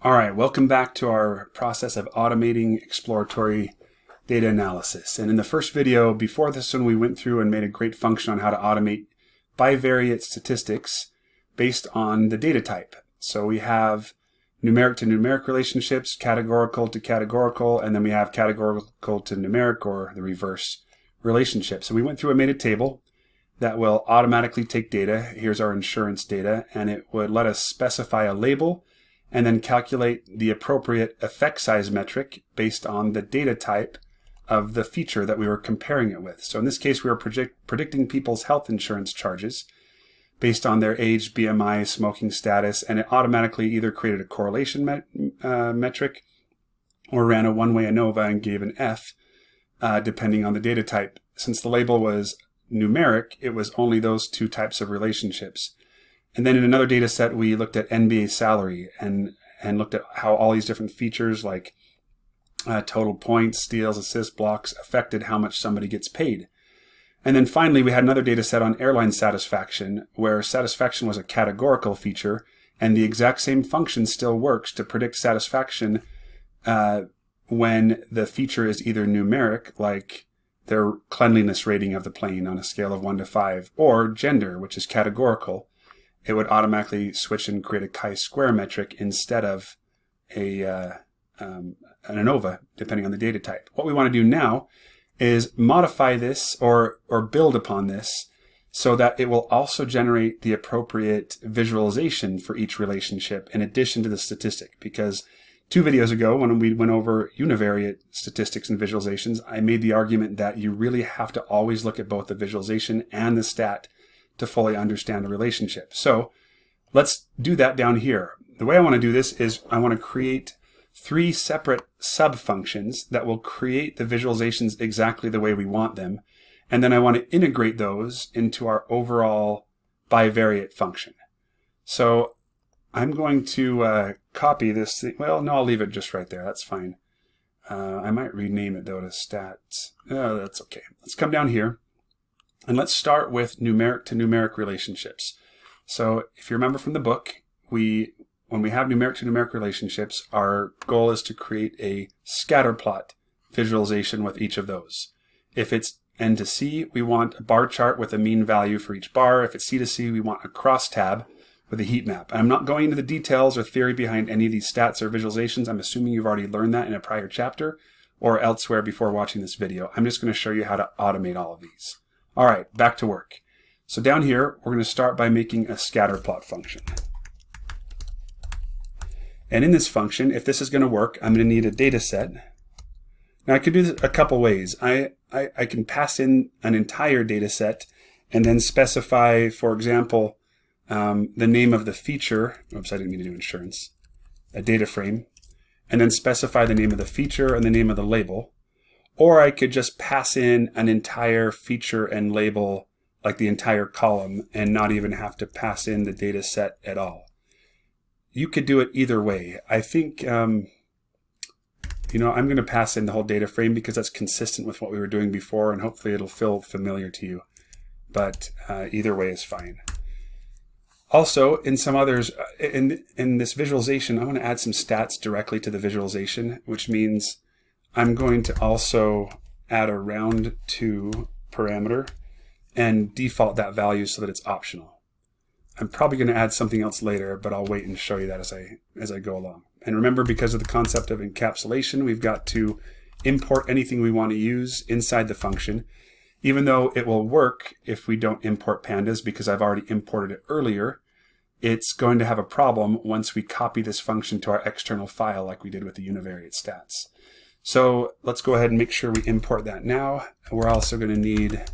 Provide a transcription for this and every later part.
All right, welcome back to our process of automating exploratory data analysis. And in the first video, before this one, we went through and made a great function on how to automate bivariate statistics based on the data type. So we have numeric to numeric relationships, categorical to categorical, and then we have categorical to numeric, or the reverse relationship. So we went through and made a table that will automatically take data. Here's our insurance data, and it would let us specify a label and then calculate the appropriate effect size metric based on the data type of the feature that we were comparing it with. So in this case, we were predicting people's health insurance charges based on their age, BMI, smoking status, and it automatically either created a correlation metric or ran a one-way ANOVA and gave an F, depending on the data type. Since the label was numeric, it was only those two types of relationships. And then in another data set, we looked at NBA salary and looked at how all these different features like total points, steals, assists, blocks affected how much somebody gets paid. And then finally, we had another data set on airline satisfaction, where satisfaction was a categorical feature, and the exact same function still works to predict satisfaction when the feature is either numeric, like their cleanliness rating of the plane on a scale of 1 to 5, or gender, which is categorical. It would automatically switch and create a chi-square metric instead of an ANOVA, depending on the data type. What we want to do now is modify this or build upon this so that it will also generate the appropriate visualization for each relationship in addition to the statistic. Because 2 videos ago, when we went over univariate statistics and visualizations, I made the argument that you really have to always look at both the visualization and the stat to fully understand the relationship. So let's do that down here. The way I want to do this is I want to create 3 separate sub-functions that will create the visualizations exactly the way we want them. And then I want to integrate those into our overall bivariate function. So I'm going to copy this thing. Well, no, I'll leave it just right there. That's fine. I might rename it though to stats. Oh, that's okay. Let's come down here. And let's start with numeric to numeric relationships. So if you remember from the book, when we have numeric to numeric relationships, our goal is to create a scatter plot visualization with each of those. If it's N to C, we want a bar chart with a mean value for each bar. If it's C to C, we want a crosstab with a heat map. And I'm not going into the details or theory behind any of these stats or visualizations. I'm assuming you've already learned that in a prior chapter or elsewhere before watching this video. I'm just going to show you how to automate all of these. All right, back to work. So down here, we're going to start by making a scatter plot function. And in this function, if this is going to work, I'm going to need a data set. Now I could do this a couple ways. I can pass in an entire data set and then specify, for example, the name of the feature. Oops, I didn't mean to do insurance. A data frame. And then specify the name of the feature and the name of the label. Or I could just pass in an entire feature and label, like the entire column, and not even have to pass in the data set at all. You could do it either way. I think, I'm going to pass in the whole data frame because that's consistent with what we were doing before, and hopefully it'll feel familiar to you. But either way is fine. Also, in some others, in this visualization, I want to add some stats directly to the visualization, which means I'm going to also add a round to parameter and default that value so that it's optional. I'm probably going to add something else later, but I'll wait and show you that as I go along. And remember, because of the concept of encapsulation, we've got to import anything we want to use inside the function, even though it will work if we don't import pandas because I've already imported it earlier. It's going to have a problem once we copy this function to our external file like we did with the univariate stats. So let's go ahead and make sure we import that now. We're also going to need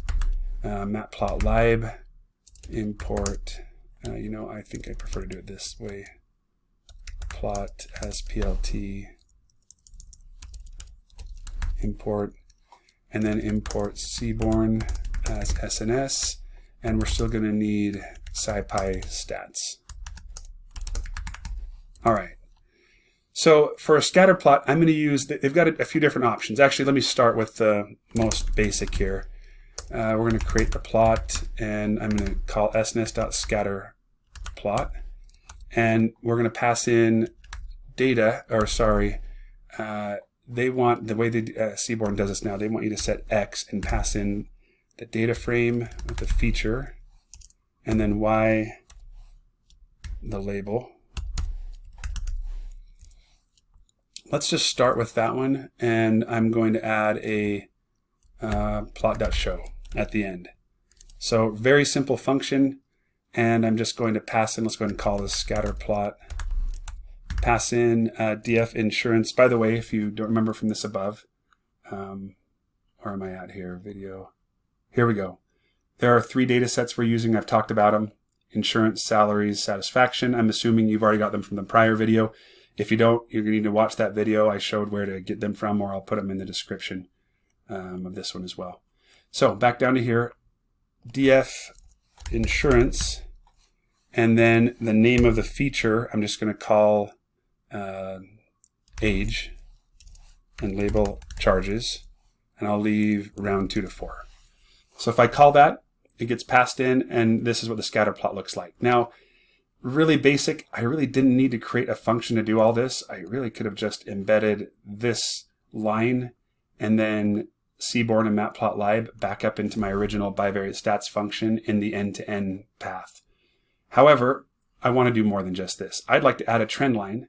matplotlib import. I think I prefer to do it this way. Plot as plt import, and then import seaborn as SNS, and we're still going to need scipy stats. All right. So for a scatter plot, I'm going to use, they've got a few different options. Actually, let me start with the most basic here. We're going to create the plot, and I'm going to call sns.scatterplot. And we're going to pass in data, or sorry, they want, the way Seaborn does this now, they want you to set X and pass in the data frame with the feature, and then Y, the label. Let's just start with that one, and I'm going to add a plot.show at the end. So very simple function, and I'm just going to pass in, let's go ahead and call this scatter plot. Pass in DF insurance. By the way, if you don't remember from this above, where am I at here? Video. Here we go. There are 3 data sets we're using. I've talked about them. Insurance, salaries, satisfaction. I'm assuming you've already got them from the prior video. If you don't, you're going to need to watch that video. I showed where to get them from, or I'll put them in the description of this one as well. So back down to here, DF insurance, and then the name of the feature, I'm just going to call age and label charges, and I'll leave round 2 to 4. So if I call that, it gets passed in, and this is what the scatter plot looks like. Now, really basic, I really didn't need to create a function to do all this. I really could have just embedded this line and then Seaborn and Matplotlib back up into my original bivariate stats function in the end-to-end path. However, I want to do more than just this. I'd like to add a trend line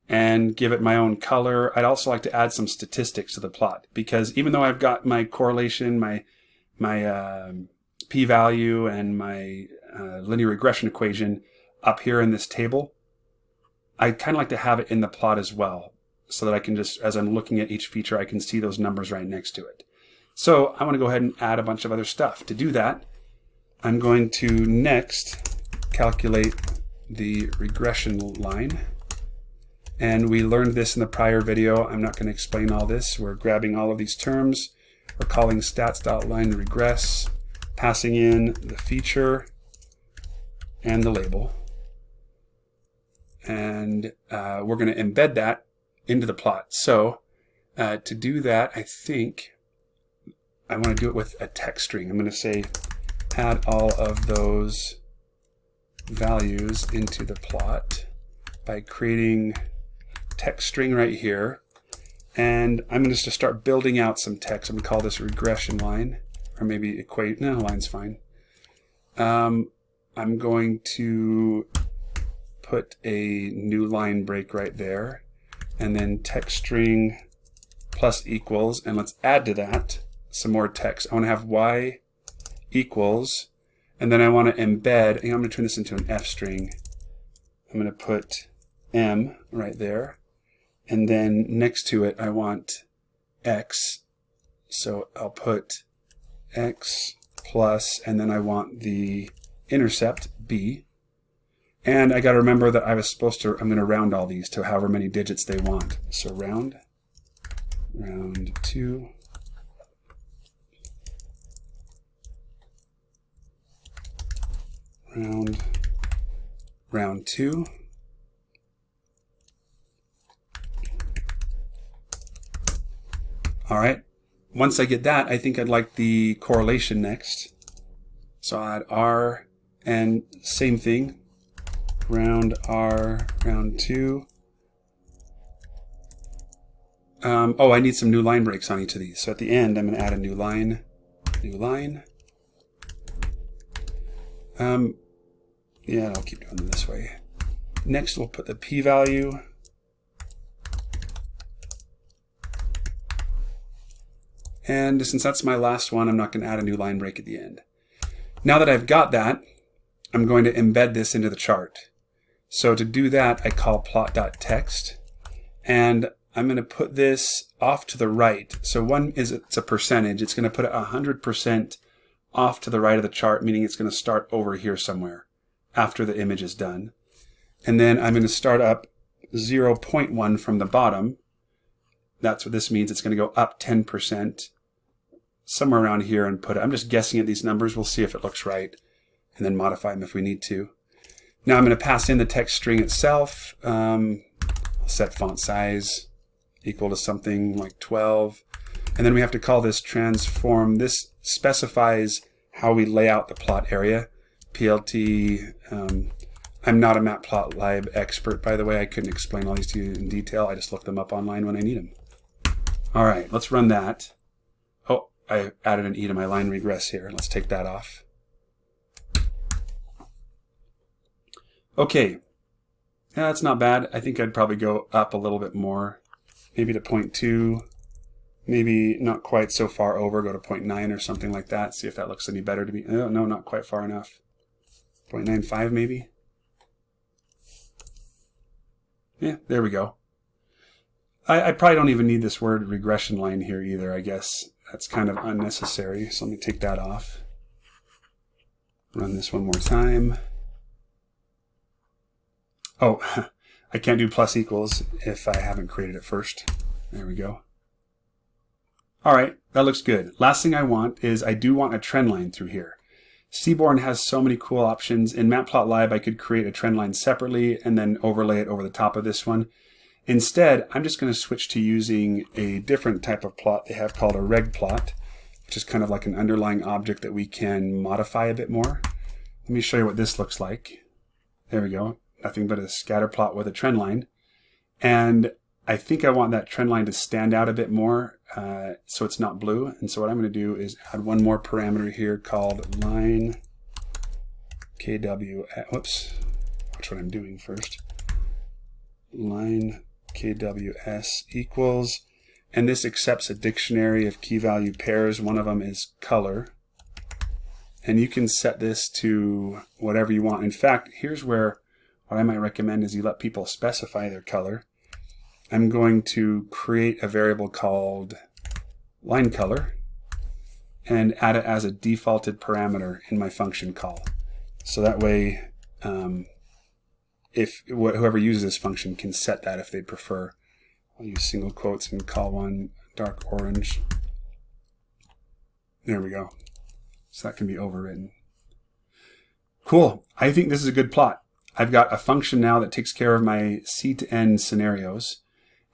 and give it my own color. I'd also like to add some statistics to the plot, because even though I've got my correlation, my p-value and my linear regression equation up here in this table, I kind of like to have it in the plot as well, so that I can just, as I'm looking at each feature, I can see those numbers right next to it. So I want to go ahead and add a bunch of other stuff. To do that, I'm going to next calculate the regression line. And we learned this in the prior video. I'm not going to explain all this. We're grabbing all of these terms. We're calling stats.lineRegress, passing in the feature and the label. And we're going to embed that into the plot. So to do that, I think I want to do it with a text string. I'm going to say add all of those values into the plot by creating text string right here. And I'm going to just start building out some text. I'm going to call this regression line, or maybe equate. No, line's fine. I'm going to put a new line break right there, and then text string plus equals, and let's add to that some more text. I want to have y equals, and then I want to embed, and I'm going to turn this into an f string. I'm going to put m right there, and then next to it I want x, so I'll put x plus, and then I want the intercept b. And I got to remember that I was supposed to, I'm going to round all these to however many digits they want. So round 2, round 2, all right. Once I get that, I think I'd like the correlation next. So I'll add R, and same thing. Round R, round 2. Oh, I need some new line breaks on each of these. So at the end, I'm going to add a new line. Yeah, I'll keep doing them this way. Next, we'll put the p-value. And since that's my last one, I'm not going to add a new line break at the end. Now that I've got that, I'm going to embed this into the chart. So to do that, I call plot.text, and I'm going to put this off to the right. So one is, it's a percentage. It's going to put it 100% off to the right of the chart, meaning it's going to start over here somewhere after the image is done. And then I'm going to start up 0.1 from the bottom. That's what this means. It's going to go up 10% somewhere around here and put it. I'm just guessing at these numbers. We'll see if it looks right and then modify them if we need to. Now I'm going to pass in the text string itself. I'll set font size equal to something like 12. And then we have to call this transform. This specifies how we lay out the plot area. PLT, I'm I'm not a Matplotlib expert, by the way. I couldn't explain all these to you in detail. I just look them up online when I need them. All right, let's run that. Oh, I added an E to my line regress here. Let's take that off. Okay, yeah, that's not bad. I think I'd probably go up a little bit more, maybe to 0.2, maybe not quite so far over, go to 0.9 or something like that. See if that looks any better to me. Oh, no, not quite far enough. 0.95 maybe. Yeah, there we go. I probably don't even need this word regression line here either. I guess that's kind of unnecessary. So let me take that off. Run this one more time. Oh, I can't do plus equals if I haven't created it first. There we go. All right, that looks good. Last thing I want is I do want a trend line through here. Seaborn has so many cool options. In Matplotlib, I could create a trend line separately and then overlay it over the top of this one. Instead, I'm just going to switch to using a different type of plot they have called a reg plot, which is kind of like an underlying object that we can modify a bit more. Let me show you what this looks like. There we go. Nothing but a scatter plot with a trend line. And I think I want that trend line to stand out a bit more so it's not blue. And so what I'm going to do is add one more parameter here called line KW. Whoops. Watch what I'm doing first. Line KWS equals, and this accepts a dictionary of key value pairs. One of them is color. And you can set this to whatever you want. In fact, here's where what I might recommend is you let people specify their color. I'm going to create a variable called line color and add it as a defaulted parameter in my function call. So that way, if whoever uses this function can set that if they prefer. I'll use single quotes and call one dark orange. There we go. So that can be overridden. Cool. I think this is a good plot. I've got a function now that takes care of my C to N scenarios.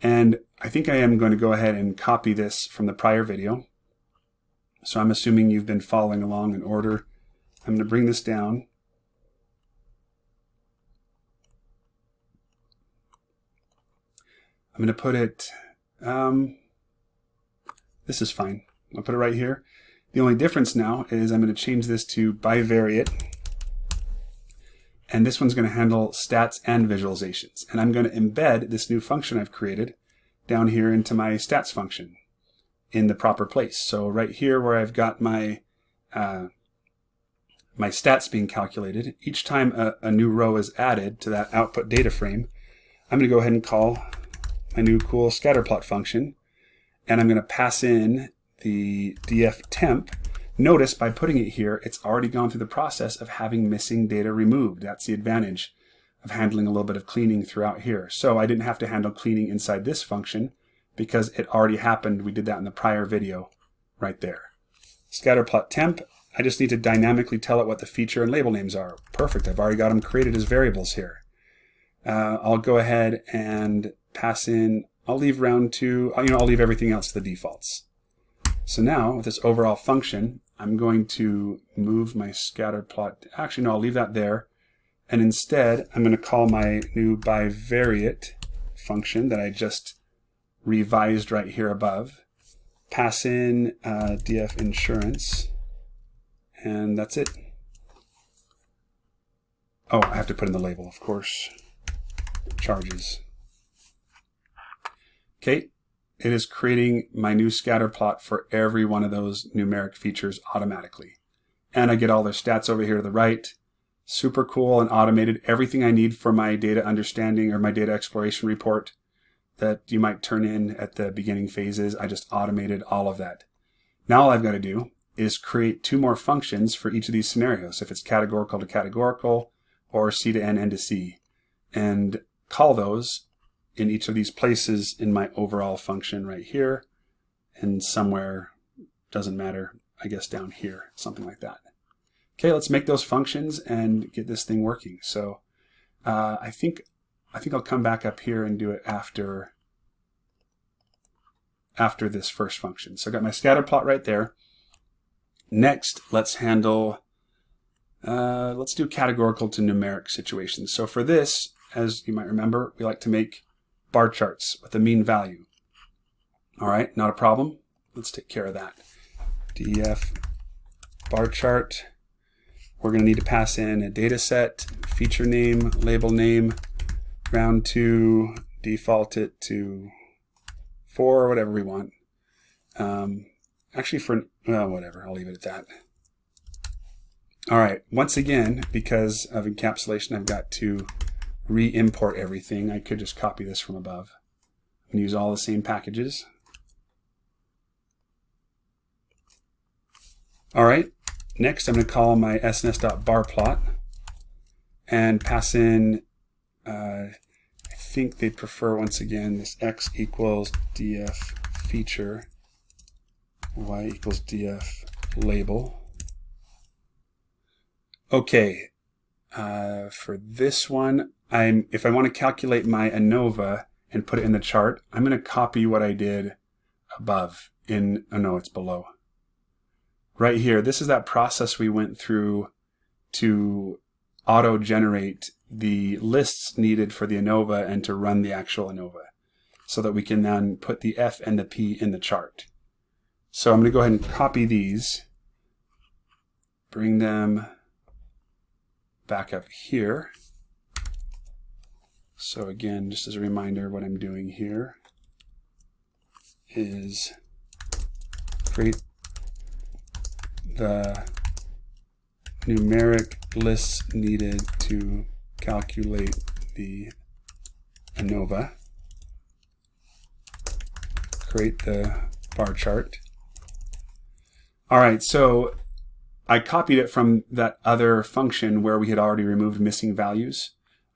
And I think I am going to go ahead and copy this from the prior video. So I'm assuming you've been following along in order. I'm going to bring this down. I'm going to put it, this is fine. I'll put it right here. The only difference now is I'm going to change this to Bivariate. And this one's going to handle stats and visualizations. And I'm going to embed this new function I've created down here into my stats function in the proper place. So right here where I've got my my stats being calculated, each time a new row is added to that output data frame, I'm going to go ahead and call my new cool scatterplot function. And I'm going to pass in the df temp. Notice by putting it here, it's already gone through the process of having missing data removed. That's the advantage of handling a little bit of cleaning throughout here. So I didn't have to handle cleaning inside this function because it already happened. We did that in the prior video right there. Scatterplot temp, I just need to dynamically tell it what the feature and label names are. Perfect, I've already got them created as variables here. I'll go ahead and pass in, I'll leave round 2, I'll leave everything else to the defaults. So now, with this overall function, I'm going to move my scatterplot. Actually, no, I'll leave that there. And instead, I'm going to call my new Bivariate function that I just revised right here above. Pass in df insurance. And that's it. Oh, I have to put in the label, of course. Charges. Okay. It is creating my new scatter plot for every one of those numeric features automatically. And I get all their stats over here to the right. Super cool and automated. Everything I need for my data understanding or my data exploration report that you might turn in at the beginning phases, I just automated all of that. Now all I've got to do is create 2 more functions for each of these scenarios, if it's categorical to categorical or C to N, N to C, and call those in each of these places in my overall function right here, and somewhere, doesn't matter, I guess down here, something like that. Okay, let's make those functions and get this thing working. So I think I'll come back up here and do it after this first function. So I got my scatter plot right there. Next, let's handle Let's do categorical to numeric situations. So for this, as you might remember, we like to make bar charts with a mean value. All right, not a problem. Let's take care of that. def bar chart. We're going to need to pass in a data set, feature name, label name, round to, default it to 4 or whatever we want. Actually, whatever, I'll leave it at that. All right, once again, because of encapsulation, I've got to re-import everything. I could just copy this from above and use all the same packages. All right, next I'm going to call my sns.barplot and pass in, I think they prefer, once again, this x equals df feature, y equals df label. Okay, for this one, if I want to calculate my ANOVA and put it in the chart, I'm going to copy what I did above in, oh no, it's below. Right here, this is that process we went through to auto-generate the lists needed for the ANOVA and to run the actual ANOVA so that we can then put the F and the P in the chart. So I'm going to go ahead and copy these, bring them back up here. So again, just as a reminder, what I'm doing here is create the numeric lists needed to calculate the ANOVA, create the bar chart. All right, so I copied it from that other function where we had already removed missing values.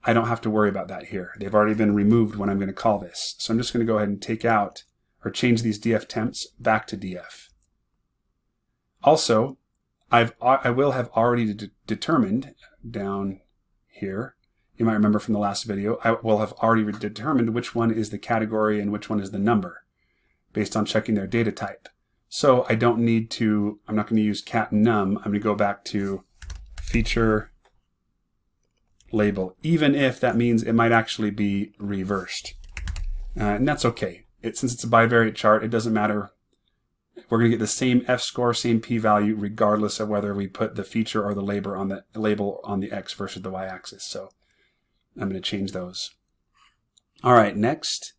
I don't have to worry about that here. They've already been removed when I'm going to call this. So I'm just going to go ahead and take out or change these df temps back to df. Also, I will have already determined down here, you might remember from the last video, I will have already determined which one is the category and which one is the number based on checking their data type. So I don't need to, I'm not going to use cat num, I'm going to go back to feature label, even if that means it might actually be reversed. And that's okay. Since it's a bivariate chart, it doesn't matter. We're going to get the same f-score, same p-value, regardless of whether we put the feature or the label on the x versus the y-axis. So I'm going to change those. All right, next,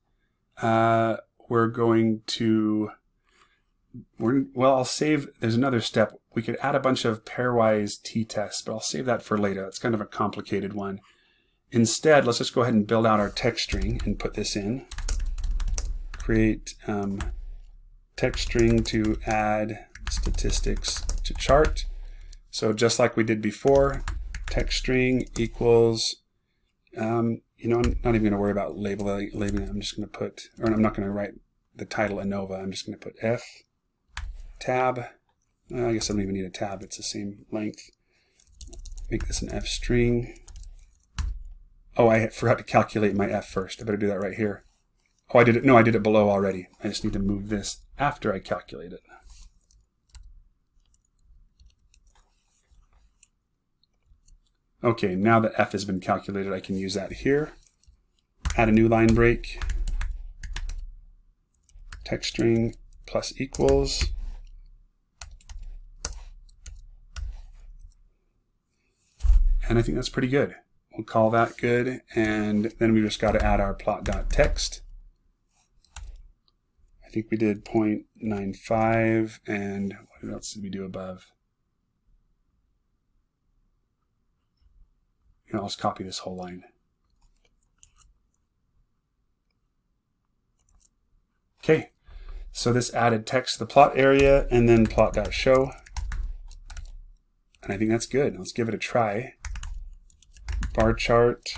we're going to, I'll save, there's another step. We could add a bunch of pairwise t-tests, but I'll save that for later. That's kind of a complicated one. Instead, let's just go ahead and build out our text string and put this in. Create text string to add statistics to chart. So just like we did before, text string equals, I'm not even going to worry about labeling. I'm just going to put, or I'm not going to write the title ANOVA. I'm just going to put F tab. I guess I don't even need a tab. It's the same length. Make this an F string. Oh, I forgot to calculate my F first. I better do that right here. Oh, I did it. No, I did it below already. I just need to move this after I calculate it. Okay, now that F has been calculated, I can use that here. Add a new line break. Text string plus equals. And I think that's pretty good. We'll call that good. And then we just got to add our plot.text. I think we did 0.95, and what else did we do above? I'll just copy this whole line. Okay, so this added text to the plot area, and then plot.show. And I think that's good. Let's give it a try. Bar chart.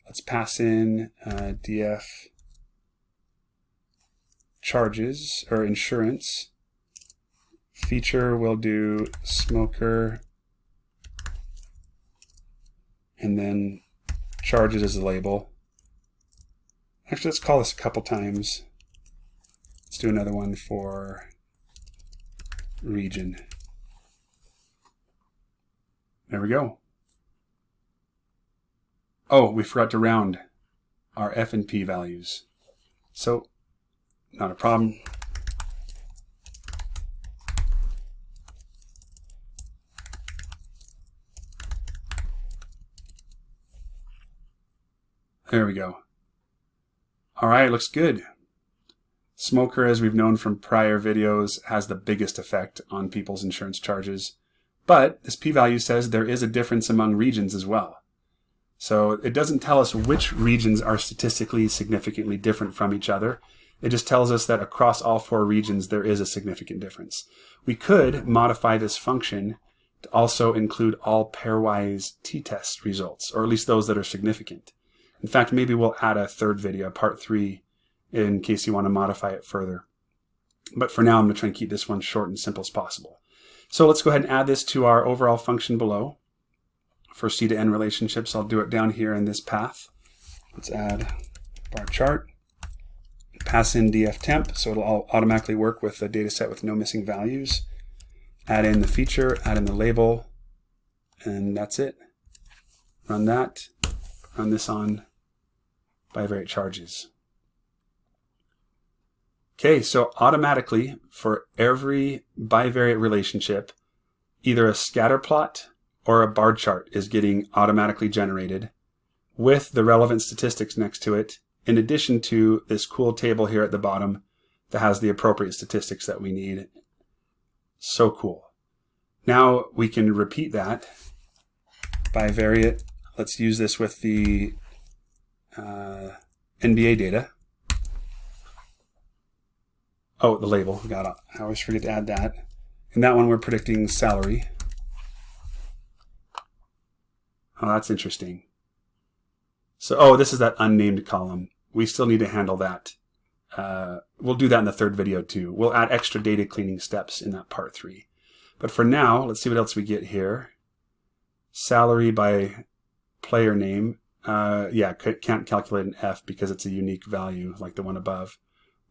Let's pass in df charges or insurance. Feature will do smoker, and then charges as a label. Actually, let's call this a couple times. Let's do another one for region. There we go. Oh, we forgot to round our F and P values. So, not a problem. There we go. All right, looks good. Smoker, as we've known from prior videos, has the biggest effect on people's insurance charges. But this p-value says there is a difference among regions as well. So it doesn't tell us which regions are statistically significantly different from each other. It just tells us that across all 4 regions there is a significant difference. We could modify this function to also include all pairwise t-test results, or at least those that are significant. In fact, maybe we'll add a third video, part 3, in case you want to modify it further. But for now, I'm going to try and keep this one short and simple as possible. So let's go ahead and add this to our overall function below. For C to N relationships, I'll do it down here in this path. Let's add bar chart, pass in df temp, so it'll all automatically work with a data set with no missing values. Add in the feature, add in the label, and that's it. Run that, run this on bivariate charges. Okay, so automatically for every bivariate relationship, either a scatter plot or a bar chart is getting automatically generated with the relevant statistics next to it, in addition to this cool table here at the bottom that has the appropriate statistics that we need. So cool. Now we can repeat that. Bivariate, let's use this with the NBA data. Oh, the label, got it. I always forget to add that. In that one we're predicting salary. Oh, that's interesting. So, oh, this is that unnamed column. We still need to handle that. We'll do that in the third video too. We'll add extra data cleaning steps in that part 3. But for now, let's see what else we get here. Salary by player name. Yeah, can't calculate an F because it's a unique value like the one above.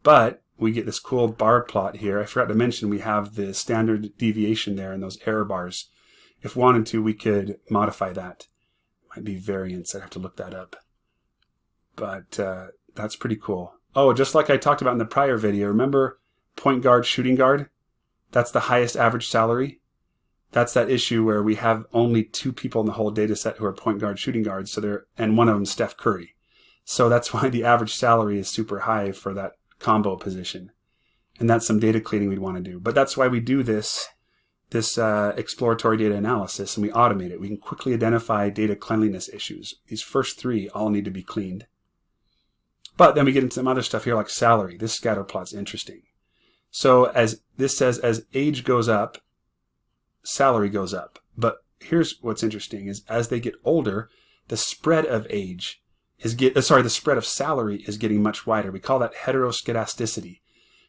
But we get this cool bar plot here. I forgot to mention we have the standard deviation there and those error bars. If wanted to, we could modify that. Might be variance. I'd have to look that up. But that's pretty cool. Oh, just like I talked about in the prior video, remember point guard, shooting guard? That's the highest average salary. That's that issue where we have only 2 people in the whole data set who are point guard, shooting guards, and one of them is Steph Curry. So that's why the average salary is super high for that combo position. And that's some data cleaning we'd want to do. But that's why we do this exploratory data analysis, and we automate it. We can quickly identify data cleanliness issues. These first 3 all need to be cleaned. But then we get into some other stuff here like salary. This scatter plot's interesting. So as this says, as age goes up, salary goes up. But here's what's interesting is as they get older, the spread of age is the spread of salary is getting much wider. We call that heteroskedasticity.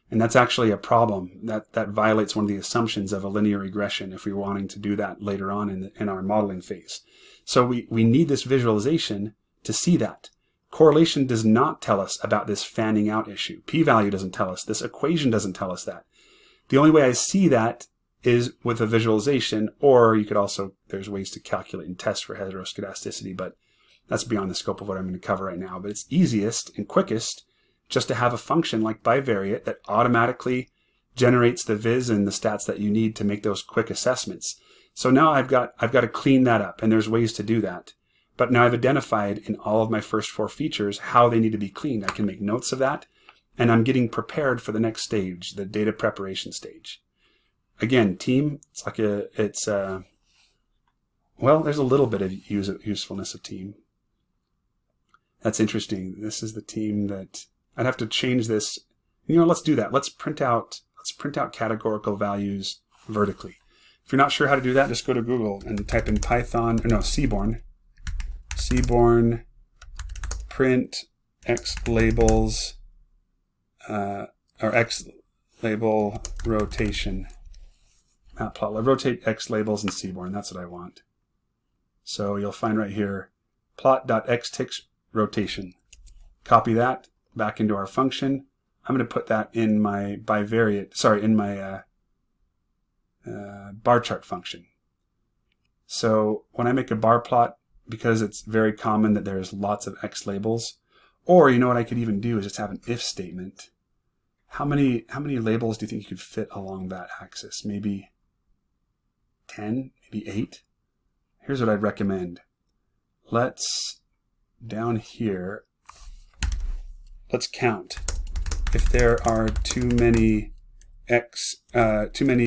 And that's actually a problem. That violates one of the assumptions of a linear regression if we're wanting to do that later on in our modeling phase. So we need this visualization to see that. Correlation does not tell us about this fanning out issue. P-value doesn't tell us. This equation doesn't tell us that. The only way I see that is with a visualization, or you could also, there's ways to calculate and test for heteroskedasticity, but that's beyond the scope of what I'm going to cover right now. But it's easiest and quickest just to have a function like bivariate that automatically generates the viz and the stats that you need to make those quick assessments. So now I've got to clean that up, and there's ways to do that. But now I've identified in all of my first 4 features how they need to be cleaned. I can make notes of that, and I'm getting prepared for the next stage, the data preparation stage. Again, team, it's like well, there's a little bit of usefulness of team. That's interesting. This is the team that I'd have to change this. You know, let's do that. Let's print out categorical values vertically. If you're not sure how to do that, just go to Google and type in Seaborn print x labels or x label rotation. Matplotlib, rotate x labels in Seaborn. That's what I want. So you'll find right here plot.xticks rotation. Copy that back into our function. I'm going to put that in my bivariate, in my bar chart function. So when I make a bar plot, because it's very common that there's lots of X labels, or you know what I could even do is just have an if statement. How many labels do you think you could fit along that axis? Maybe 10, maybe 8? Here's what I'd recommend. Let's, down here, let's count. If there are too many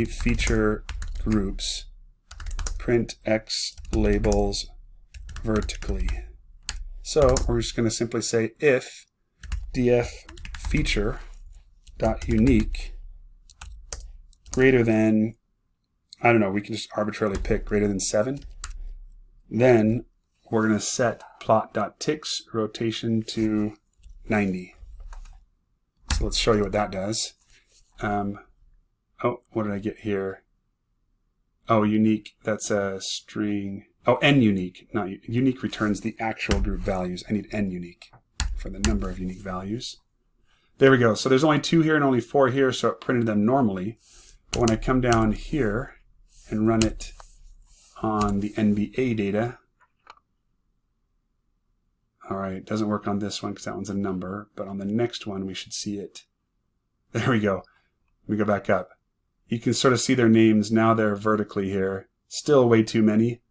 feature groups, print X labels vertically. So we're just going to simply say if df feature dot unique greater than, I don't know, we can just arbitrarily pick greater than 7. Then we're going to set plot.ticks rotation to 90. So let's show you what that does. Oh, what did I get here? Oh, unique, that's a string. Oh, n unique, not unique returns the actual group values. I need n unique for the number of unique values. There we go. So there's only 2 here and only 4 here, so it printed them normally. But when I come down here and run it on the NBA data, all right, it doesn't work on this one because that one's a number, but on the next one we should see it. There we go. Let me go back up. You can sort of see their names. Now they're vertically here. Still way too many.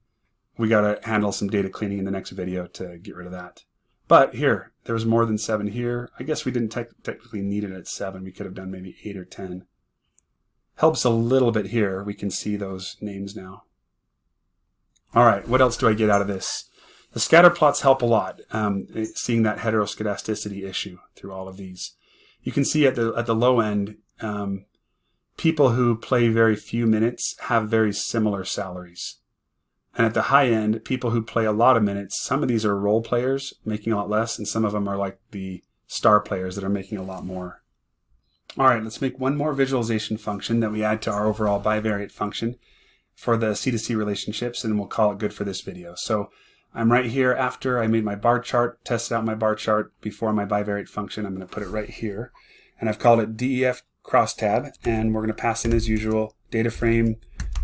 We got to handle some data cleaning in the next video to get rid of that. But here, there was more than 7 here. I guess we didn't technically need it at 7. We could have done maybe 8 or 10. Helps a little bit here. We can see those names now. All right, what else do I get out of this? The scatter plots help a lot, seeing that heteroscedasticity issue through all of these. You can see at the low end, people who play very few minutes have very similar salaries. And at the high end, people who play a lot of minutes, some of these are role players making a lot less, and some of them are like the star players that are making a lot more. All right, let's make one more visualization function that we add to our overall bivariate function for the C2C relationships, and we'll call it good for this video. So I'm right here after I made my bar chart, tested out my bar chart before my bivariate function. I'm going to put it right here. And I've called it DEF crosstab, and we're going to pass in as usual data frame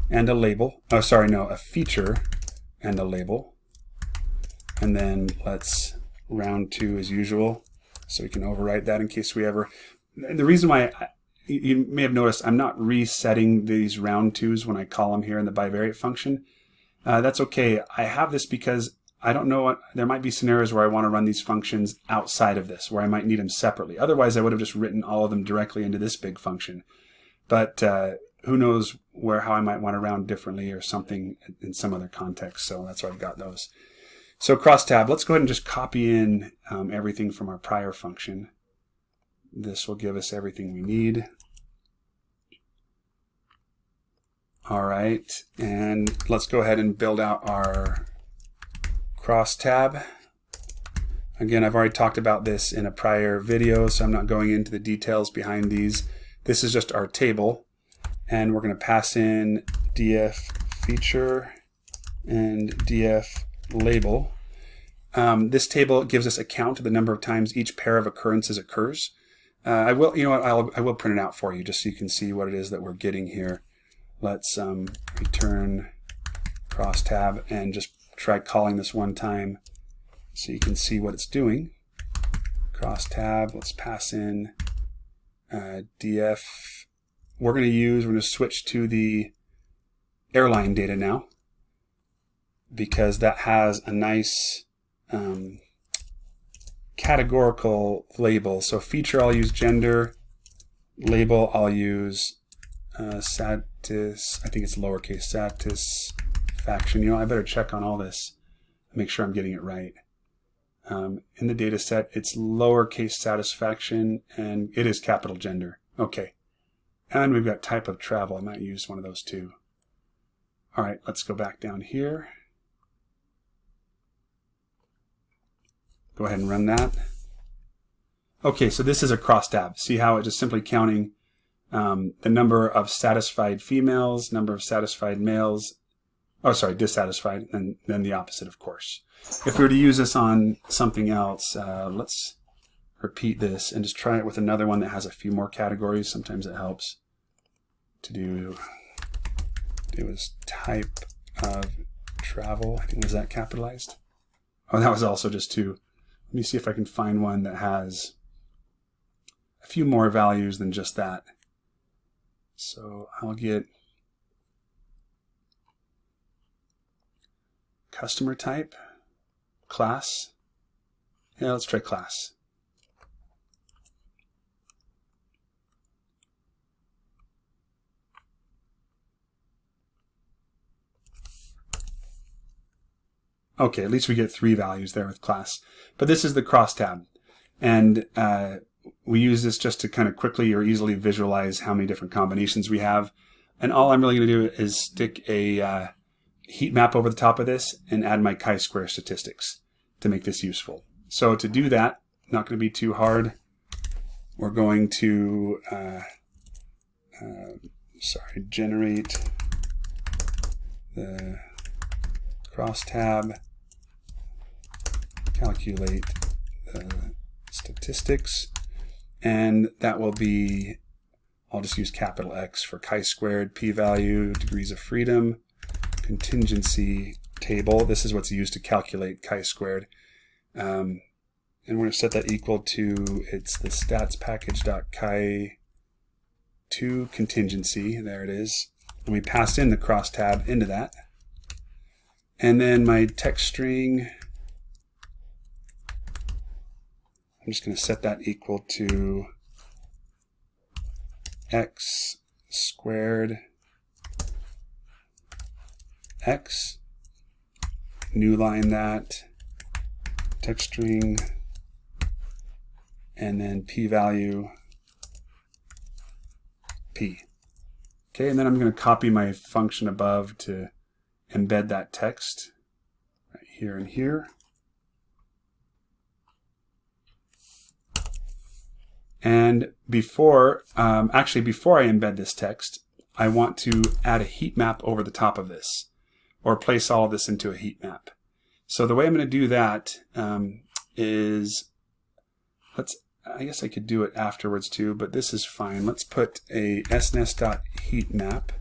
and a label. Oh, sorry, no, a feature and a label. And then let's round to as usual, so we can overwrite that in case we ever. And the reason why you may have noticed I'm not resetting these round twos when I call them here in the bivariate function. That's okay. I have this because I don't know what, there might be scenarios where I want to run these functions outside of this, where I might need them separately. Otherwise, I would have just written all of them directly into this big function. But who knows how I might want to round differently or something in some other context. So that's why I've got those. So crosstab, let's go ahead and just copy in everything from our prior function. This will give us everything we need. All right, and let's go ahead and build out our crosstab. Again, I've already talked about this in a prior video, so I'm not going into the details behind these. This is just our table, and we're going to pass in df feature and df label. This table gives us a count of the number of times each pair of occurrences occurs. I will print it out for you just so you can see what it is that we're getting here. Let's return crosstab and just try calling this one time so you can see what it's doing. Crosstab, let's pass in df. We're going to switch to the airline data now because that has a nice categorical label. So feature, I'll use gender. Label, I'll use I think it's lowercase, satisfaction. You know, I better check on all this, make sure I'm getting it right. In the data set, it's lowercase satisfaction, and it is capital gender. Okay. And we've got type of travel. I might use one of those too. All right, let's go back down here. Go ahead and run that. Okay, so this is a crosstab. See how it's just simply counting the number of satisfied females, number of satisfied males, oh sorry, dissatisfied, and then the opposite, of course. If we were to use this on something else, let's repeat this and just try it with another one that has a few more categories. Sometimes it helps to do. It was type of travel, I think, was that capitalized? Oh, that was also just 2. Let me see if I can find one that has a few more values than just that. So I'll get customer type, class. Yeah, let's try class. Okay, at least we get 3 values there with class. But this is the crosstab. And we use this just to kind of quickly or easily visualize how many different combinations we have. And all I'm really going to do is stick a heat map over the top of this and add my chi-square statistics to make this useful. So to do that, not going to be too hard. We're going to generate the crosstab, calculate the statistics, and that will be, I'll just use capital X for chi-squared, p-value, degrees of freedom, contingency table. This is what's used to calculate chi-squared. And we're going to set that equal to, it's the stats package.chi2 contingency. There it is. And we pass in the crosstab into that. And then my text string, I'm just going to set that equal to x squared x, new line that, text string, and then p-value p. Okay, and then I'm going to copy my function above to embed that text right here and here. And before I embed this text, I want to add a heat map over the top of this, or place all of this into a heat map. So the way I'm going to do that is, I guess I could do it afterwards too, but this is fine. Let's put a snes.heatmap.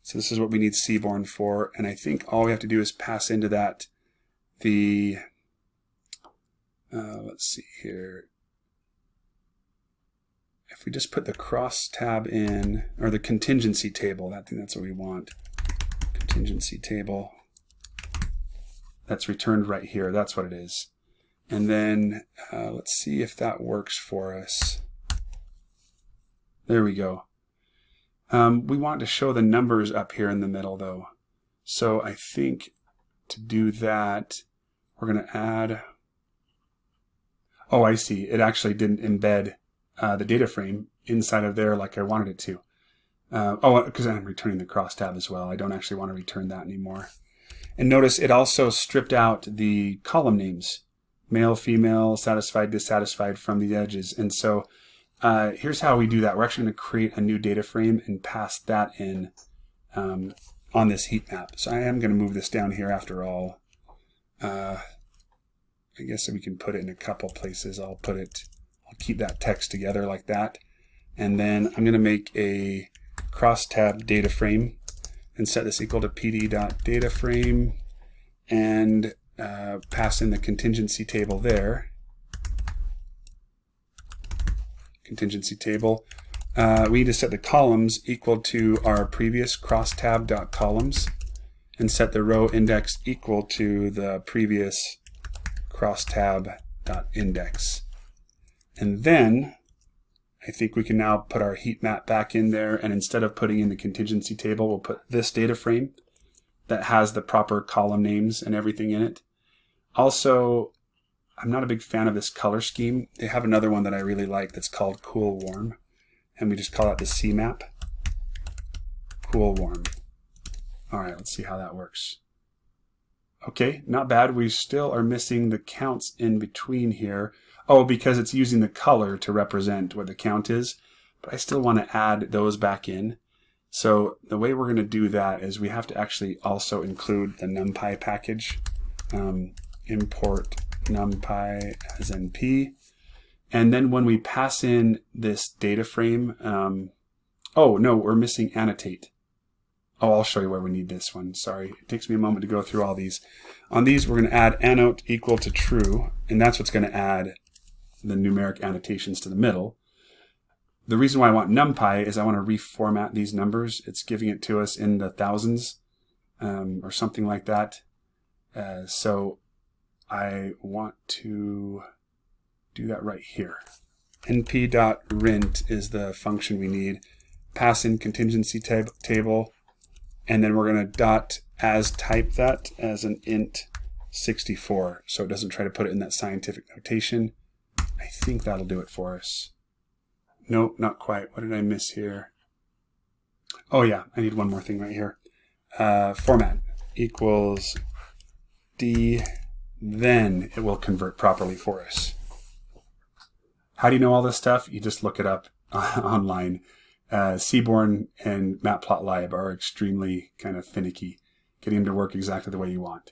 So this is what we need Seaborn for, and I think all we have to do is pass into that the, let's see here. If we just put the crosstab in, or the contingency table, I think that's what we want. Contingency table. That's returned right here. That's what it is. And then let's see if that works for us. There we go. We want to show the numbers up here in the middle though. So I think to do that, we're going to add, oh, I see. It actually didn't embed the data frame inside of there like I wanted it to. Because I'm returning the crosstab as well. I don't actually want to return that anymore. And notice it also stripped out the column names. Male, female, satisfied, dissatisfied from the edges. And so here's how we do that. We're actually going to create a new data frame and pass that in on this heat map. So I am going to move this down here after all. I guess we can put it in a couple places. I'll keep that text together like that. And then I'm going to make a crosstab data frame and set this equal to pd.dataframe and pass in the contingency table there. Contingency table. We need to set the columns equal to our previous crosstab.columns and set the row index equal to the previous crosstab.index. And then I think we can now put our heat map back in there, and instead of putting in the contingency table, we'll put this data frame that has the proper column names and everything in it. Also, I'm not a big fan of this color scheme. They have another one that I really like that's called Cool Warm, and we just call it the C map. Cool Warm. All right, let's see how that works. Okay, not bad. We still are missing the counts in between here. Oh, because it's using the color to represent what the count is, but I still want to add those back in. So the way we're going to do that is we have to actually also include the NumPy package. Import NumPy as NP. And then when we pass in this data frame, oh no, we're missing annotate. Oh, I'll show you where we need this one. Sorry, it takes me a moment to go through all these. On these, we're going to add annote equal to true, and that's what's going to add the numeric annotations to the middle. The reason why I want NumPy is I want to reformat these numbers. It's giving it to us in the thousands or something like that. So I want to do that right here. np.rint is the function we need. Pass in contingency table, and then we're going to .as type that as an int 64, so it doesn't try to put it in that scientific notation. I think that'll do it for us. Nope, not quite. What did I miss here? Oh yeah, I need one more thing right here. Format equals D, then it will convert properly for us. How do you know all this stuff? You just look it up online. Seaborn and Matplotlib are extremely kind of finicky, getting them to work exactly the way you want.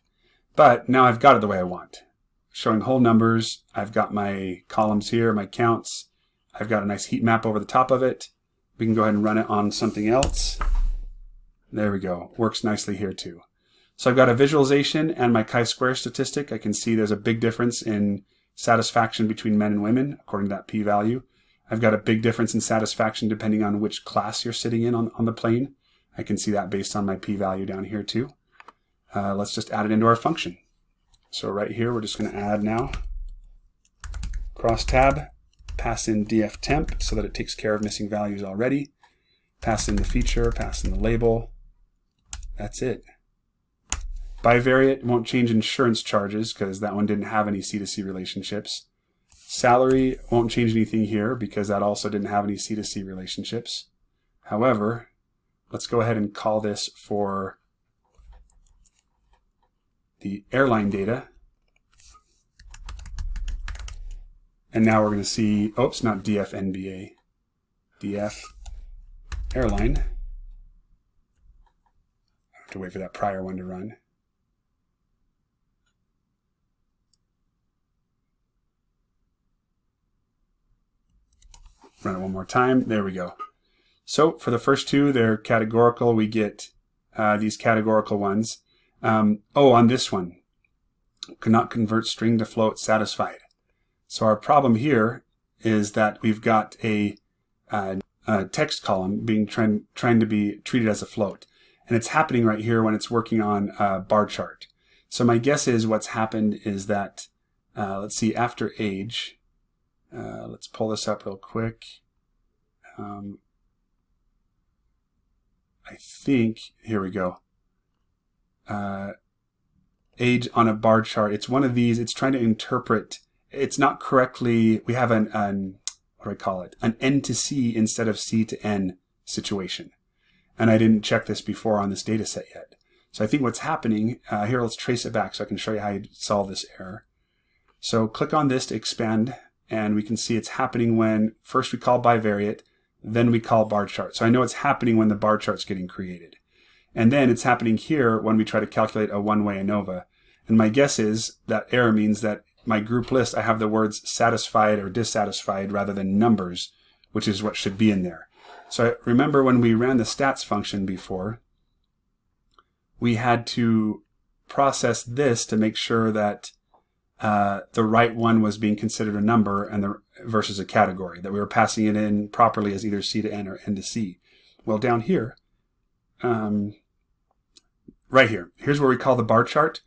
But now I've got it the way I want. Showing whole numbers, I've got my columns here, my counts. I've got a nice heat map over the top of it. We can go ahead and run it on something else. There we go. Works nicely here too. So I've got a visualization and my chi-square statistic. I can see there's a big difference in satisfaction between men and women, according to that p-value. I've got a big difference in satisfaction depending on which class you're sitting in on the plane. I can see that based on my p-value down here too. Let's just add it into our function. So right here, we're just going to add now, cross tab, pass in dftemp so that it takes care of missing values already. Pass in the feature, pass in the label. That's it. Bivariate won't change insurance charges because that one didn't have any C2C relationships. Salary won't change anything here because that also didn't have any C2C relationships. However, let's go ahead and call this for the airline data. And now we're going to see, oops, not DF-NBA, DF airline. I have to wait for that prior one to run. Run it one more time. There we go. So for the first two, they're categorical. We get these categorical ones. On this one, cannot convert string to float, satisfied. So our problem here is that we've got a text column being trying to be treated as a float. And it's happening right here when it's working on a bar chart. So my guess is what's happened is that, let's see, after age, let's pull this up real quick. I think, here we go. Age on a bar chart. It's one of these. It's trying to interpret. It's not correctly. We have what do I call it? An N to C instead of C to N situation. And I didn't check this before on this data set yet. So I think what's happening, here let's trace it back so I can show you how you solve this error. So click on this to expand, and we can see it's happening when first we call bivariate, then we call bar chart. So I know it's happening when the bar chart's getting created. And then it's happening here when we try to calculate a one-way ANOVA. And my guess is that error means that my group list, I have the words satisfied or dissatisfied rather than numbers, which is what should be in there. So I remember when we ran the stats function before, we had to process this to make sure that the right one was being considered a number and versus a category, that we were passing it in properly as either C to N or N to C. Well, down here, right here, here's where we call the bar chart.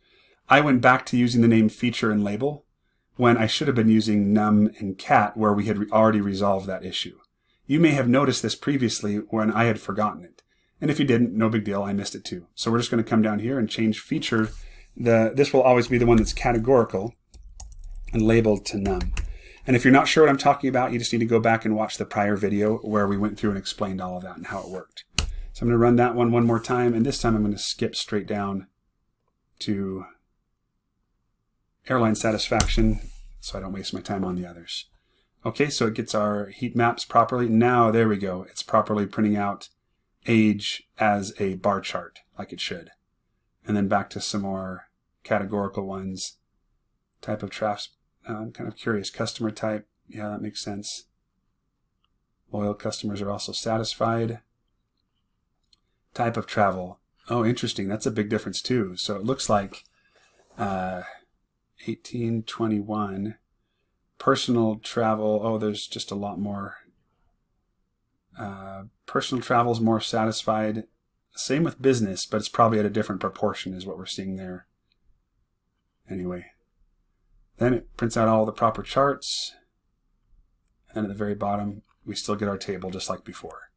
I went back to using the name feature and label when I should have been using num and cat where we had already resolved that issue. You may have noticed this previously when I had forgotten it. And if you didn't, no big deal, I missed it too. So we're just going to come down here and change feature. This will always be the one that's categorical and labeled to num. And if you're not sure what I'm talking about, you just need to go back and watch the prior video where we went through and explained all of that and how it worked. So I'm going to run that one more time, and this time I'm going to skip straight down to airline satisfaction so I don't waste my time on the others. Okay, so it gets our heat maps properly. Now, there we go. It's properly printing out age as a bar chart, like it should. And then back to some more categorical ones. Type of traffic, I'm kind of curious. Customer type, yeah, that makes sense. Loyal customers are also satisfied. Type of travel. Oh, interesting. That's a big difference too. So it looks like 1821 personal travel. Oh, there's just a lot more. Personal travel is more satisfied. Same with business, but it's probably at a different proportion is what we're seeing there. Anyway, then it prints out all the proper charts. And at the very bottom, we still get our table just like before.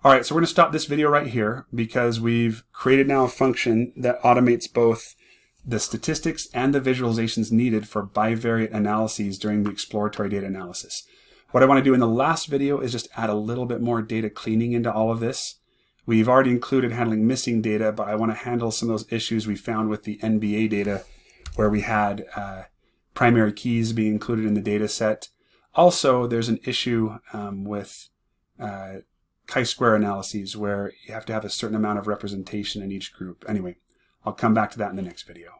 All right, so we're going to stop this video right here because we've created now a function that automates both the statistics and the visualizations needed for bivariate analyses during the exploratory data analysis. What I want to do in the last video is just add a little bit more data cleaning into all of this. We've already included handling missing data, but I want to handle some of those issues we found with the NBA data where we had primary keys being included in the data set. Also, there's an issue with chi-square analyses where you have to have a certain amount of representation in each group. Anyway, I'll come back to that in the next video.